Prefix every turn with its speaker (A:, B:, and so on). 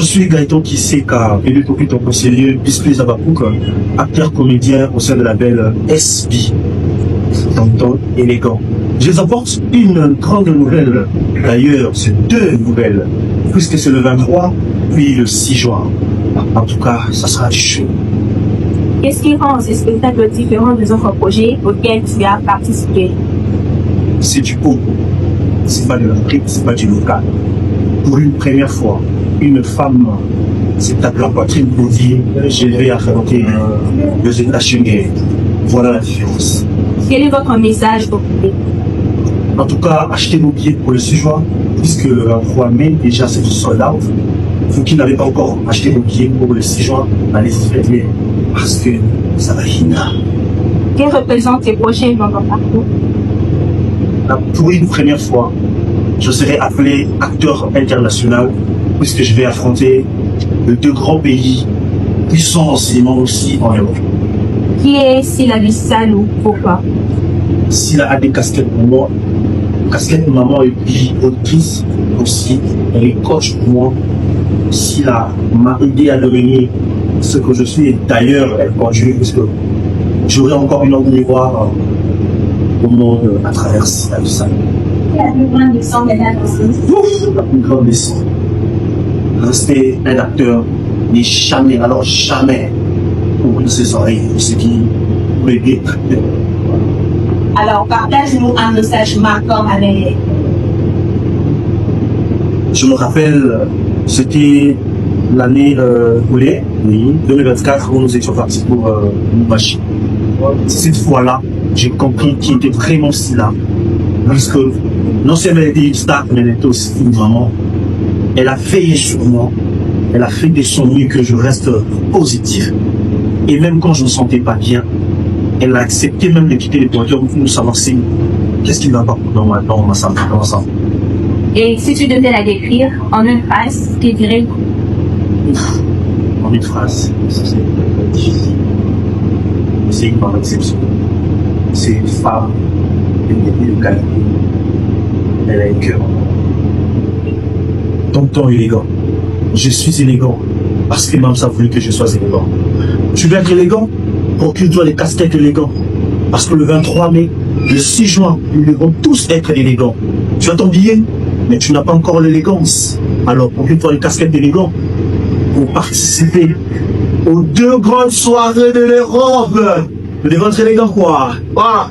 A: Je suis Gaëtan Kiseka, élu pour ton conseiller, Biscuit Zabapouk, acteur comédien au sein de la belle SB, tonton élégant. Je vous apporte une grande nouvelle. D'ailleurs, c'est deux nouvelles, puisque c'est le 23, puis le 6 juin. En tout cas, ça sera du chaud.
B: Qu'est-ce qui rend ce spectacle différent des autres projets auxquels tu as participé?
A: C'est du haut. C'est pas de l'Afrique, c'est pas du local. Pour une première fois, une femme s'est tapée la poitrine pour dire je vais affronter les États-Unis. Voilà la différence.
B: Quel est votre message au public?
A: En tout cas, achetez vos billets pour le 6 juin, puisque le 23 mai, déjà c'est du sold out. Vous qui n'avez pas encore acheté vos billets pour le 6 juin, allez-y faites-les, parce que ça va finir.
B: Quels représentent tes projets dans ton parcours?
A: Pour une première fois, je serai appelé acteur international, puisque je vais affronter les deux grands pays puissants enseignement aussi en Europe.
B: Qui est Sila Salou? Pourquoi?
A: Sila a des casquettes pour moi, casquette maman et puis autrice aussi, elle est coach pour moi. Sila m'a aidé à devenir ce que je suis, et d'ailleurs elle continue, puisque j'aurai encore une autre miroir au monde à travers Sila Salou.
B: Quelle est la plus grande leçon de la danseuse?
A: La plus grande leçon. Rester un acteur n'est jamais, alors jamais, ouvrir ses oreilles, ce qui peut aider acteur.
B: Alors, partage-nous un message marquant avec.
A: Je me rappelle, c'était l'année oui, 2024, où nous étions partis pour Moubachi. Cette fois-là, j'ai compris qui était vraiment Sila. Parce que non seulement elle était une star, mais elle était aussi une maman. Elle a veillé sur moi. Elle a fait de son mieux que je reste positif. Et même quand je ne me sentais pas bien, elle a accepté même de quitter les voitures pour nous savoir qu'est-ce qui ne va pas dans ma salle.
B: Et si tu devais la décrire en une phrase, tu dirais?
A: En une phrase, ça c'est difficile. C'est une femme exceptionnelle. C'est une femme, elle est de qualité. Elle a un cœur. Tonton élégant. Je suis élégant parce que Mamsa a voulu que je sois élégant. Tu veux être élégant? Procure-toi les casquettes élégants. Parce que le 23 mai, le 6 juin, nous devons tous être élégants. Tu as ton billet, mais tu n'as pas encore l'élégance. Alors procure-toi les casquettes élégants pour participer aux deux grandes soirées de l'Europe. Nous devons être élégants quoi. Voilà.